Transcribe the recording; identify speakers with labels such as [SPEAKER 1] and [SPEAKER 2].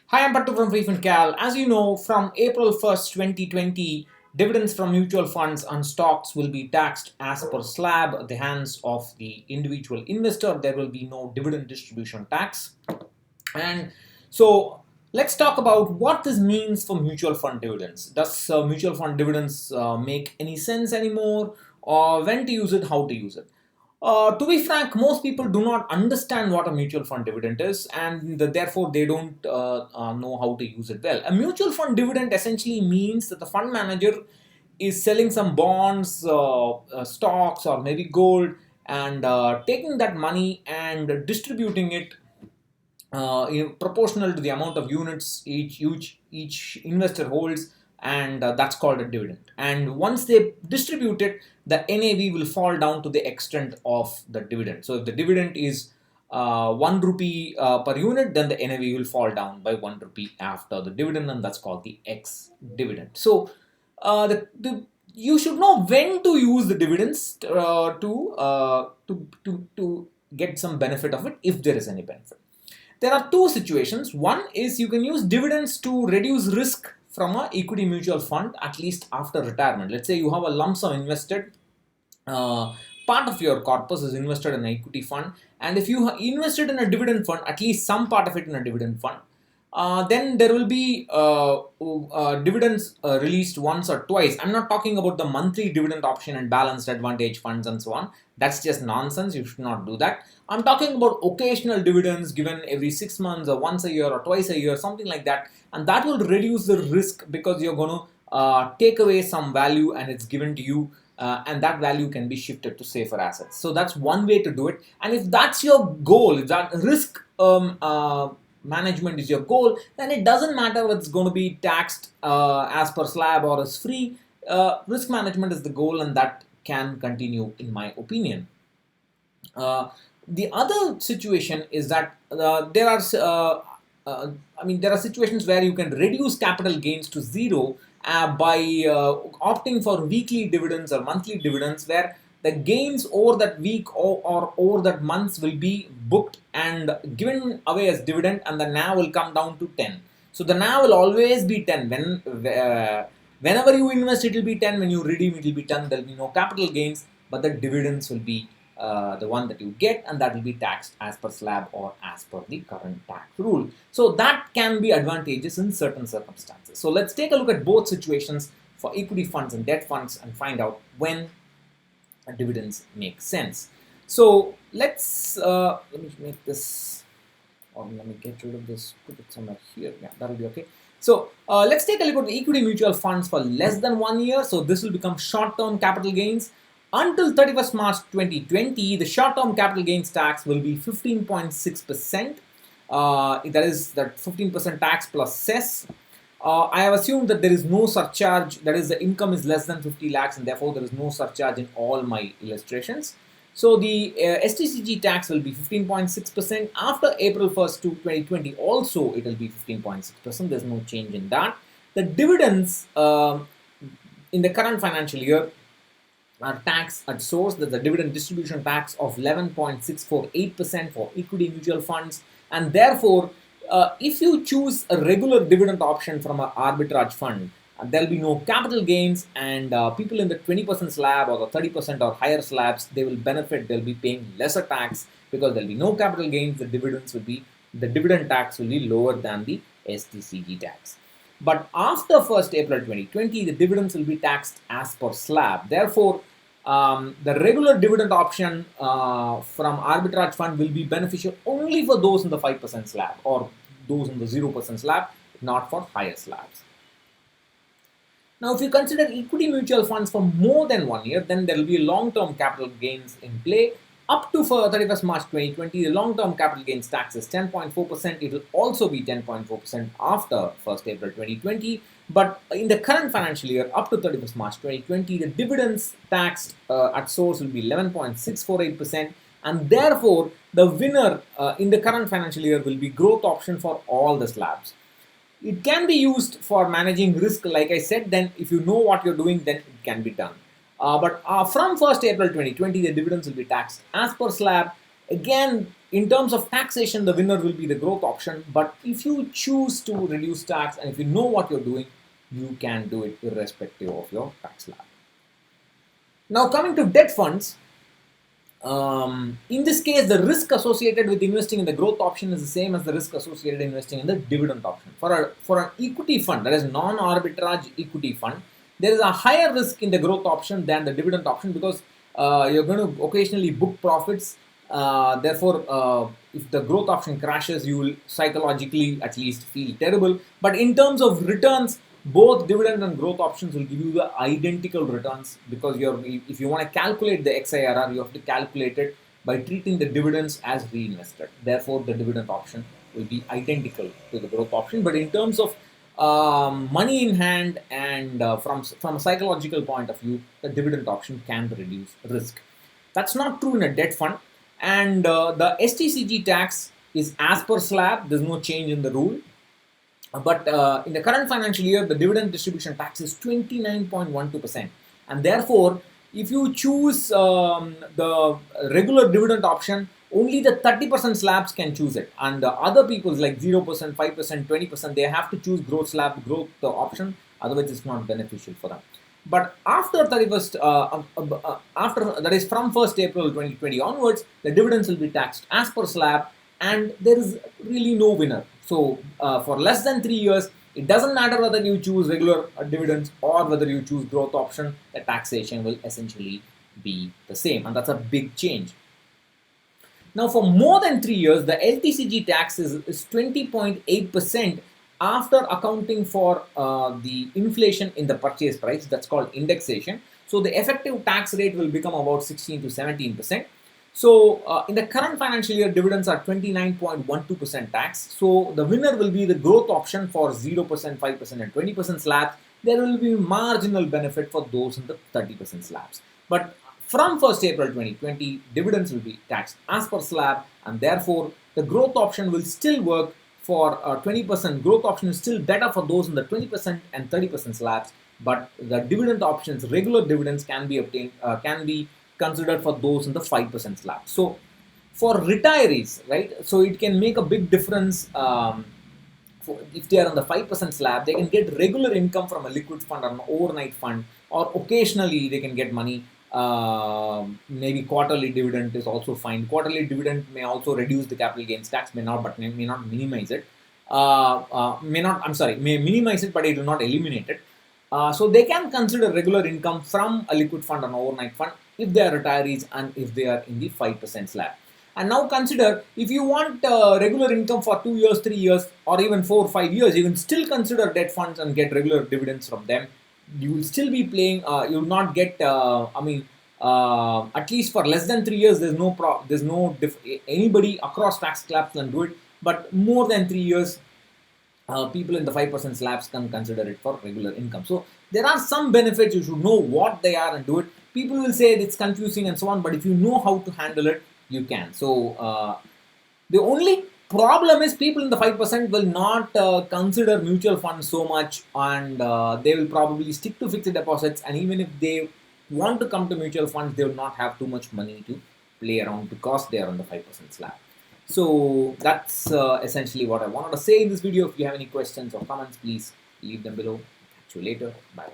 [SPEAKER 1] Hi, I'm Pattu from freefincal. As you know, from April 1st, 2020, dividends from mutual funds and stocks will be taxed as per slab at the hands of the individual investor. There will be no dividend distribution tax. And so let's talk about what this means for mutual fund dividends. Does mutual fund dividends make any sense anymore? Or when to use it, how to use it? To be frank, most people do not understand what a mutual fund dividend is, and therefore they don't know how to use it well. A mutual fund dividend essentially means that the fund manager is selling some bonds, stocks, or maybe gold, and taking that money and distributing it proportional to the amount of units each investor holds, and that's called a dividend. And once they distribute it, the NAV will fall down to the extent of the dividend. So if the dividend is 1 rupee per unit, then the NAV will fall down by 1 rupee after the dividend, and that's called the X dividend. So you should know when to use the dividends to get some benefit of it, if there is any benefit. There are two situations. One is you can use dividends to reduce risk from a equity mutual fund, at least after retirement. Let's say you have a lump sum invested, uh, part of your corpus is invested in an equity fund, and if you invested in a dividend fund, at least some part of it in a dividend fund, then there will be dividends released once or twice. I'm not talking about the monthly dividend option and balanced advantage funds and so on. That's just nonsense. You should not do that. I'm talking about occasional dividends given every 6 months or once a year or twice a year, something like that. And that will reduce the risk because you're going to take away some value and it's given to you. And that value can be shifted to safer assets. So that's one way to do it. And if that's your goal, if that risk management is your goal, then it doesn't matter whether it's going to be taxed as per slab or as free. Risk management is the goal, and that can continue, in my opinion. Uh, the other situation is that there are situations where you can reduce capital gains to zero by opting for weekly dividends or monthly dividends, where the gains over that week or over that month will be booked and given away as dividend, and the NAV will come down to 10. So the NAV will always be 10. Whenever you invest, it will be 10. When you redeem, it will be 10. There will be no capital gains, but the dividends will be the one that you get, and that will be taxed as per slab or as per the current tax rule. So that can be advantageous in certain circumstances. So let's take a look at both situations for equity funds and debt funds and find out when dividends make sense. So let me make this, or let me get rid of this, put it somewhere here. Yeah, that'll be okay. So let's take a look at the equity mutual funds for less than 1 year. So this will become short-term capital gains. Until 31st March 2020, the short-term capital gains tax will be 15.6%. That is that 15% tax plus cess. I have assumed that there is no surcharge, that is, the income is less than 50 lakhs, and therefore there is no surcharge in all my illustrations. So the STCG tax will be 15.6%. After April 1st to 2020, also it will be 15.6%. There's no change in that. The dividends in the current financial year are taxed at source. There's a dividend distribution tax of 11.648% for equity mutual funds, and therefore if you choose a regular dividend option from an arbitrage fund, there'll be no capital gains, and people in the 20% slab or the 30% or higher slabs, they will benefit. They'll be paying lesser tax because there'll be no capital gains. The dividend tax will be lower than the STCG tax. But after 1st April 2020, the dividends will be taxed as per slab. Therefore, the regular dividend option from arbitrage fund will be beneficial only for those in the 5% slab or those in the 0% slab, not for higher slabs. Now, if you consider equity mutual funds for more than 1 year, then there will be long-term capital gains in play. Up to 31st March 2020, the long-term capital gains tax is 10.4%. It will also be 10.4% after 1st April 2020. But in the current financial year, up to 31st March 2020, the dividends tax at source will be 11.648%. And therefore, the winner in the current financial year will be growth option for all the slabs. It can be used for managing risk, like I said. Then if you know what you're doing, then it can be done. But from 1st April 2020, the dividends will be taxed as per slab. Again, in terms of taxation, the winner will be the growth option. But if you choose to reduce tax and if you know what you're doing, you can do it irrespective of your tax slab. Now, coming to debt funds, in this case, the risk associated with investing in the growth option is the same as the risk associated with investing in the dividend option. For an equity fund, that is non-arbitrage equity fund, there is a higher risk in the growth option than the dividend option because you're going to occasionally book profits. Therefore, if the growth option crashes, you will psychologically at least feel terrible. But in terms of returns, both dividend and growth options will give you the identical returns because if you want to calculate the XIRR, you have to calculate it by treating the dividends as reinvested. Therefore, the dividend option will be identical to the growth option. But in terms of money in hand and from a psychological point of view, the dividend option can reduce risk. That's not true in a debt fund. And the STCG tax is as per slab. There's no change in the rule. But in the current financial year, the dividend distribution tax is 29.12%. And therefore, if you choose the regular dividend option, only the 30% slabs can choose it. And the other people's like 0%, 5%, 20%, they have to choose growth slab, growth option. Otherwise, it's not beneficial for them. But after 31st, after that is from 1st April 2020 onwards, the dividends will be taxed as per slab, and there is really no winner. So for less than 3 years, it doesn't matter whether you choose regular dividends or whether you choose growth option, the taxation will essentially be the same, and that's a big change. Now, for more than 3 years, the LTCG tax is 20.8% after accounting for the inflation in the purchase price. That's called indexation. So the effective tax rate will become about 16 to 17%. So in the current financial year, dividends are 29.12% tax. So the winner will be the growth option for 0%, 5%, and 20% slabs. There will be marginal benefit for those in the 30% slabs. But from 1st April 2020, dividends will be taxed as per slab, and therefore the growth option will still work for 20%. Growth option is still better for those in the 20% and 30% slabs, but the dividend options, regular dividends, can be obtained, can be considered for those in the 5% slab. So for retirees, right, so it can make a big difference. If they are on the 5% slab, they can get regular income from a liquid fund or an overnight fund, or occasionally they can get money. Maybe quarterly dividend is also fine. Quarterly dividend may also reduce the capital gains tax, may not minimize it. May minimize it, but it will not eliminate it. So they can consider regular income from a liquid fund or an overnight fund if they are retirees and if they are in the 5% slab. And now consider, if you want regular income for 2 years, 3 years, or even 4 or 5 years, you can still consider debt funds and get regular dividends from them. You will still be playing, you will not get, at least for less than 3 years, anybody across tax slabs can do it. But more than 3 years, people in the 5% slabs can consider it for regular income. So there are some benefits. You should know what they are and do it. People will say it's confusing and so on, but if you know how to handle it, you can. So the only problem is people in the 5% will not consider mutual funds so much, and they will probably stick to fixed deposits, and even if they want to come to mutual funds, they will not have too much money to play around because they are on the 5% slab. So that's essentially what I wanted to say in this video. If you have any questions or comments, please leave them below. Catch you later. Bye.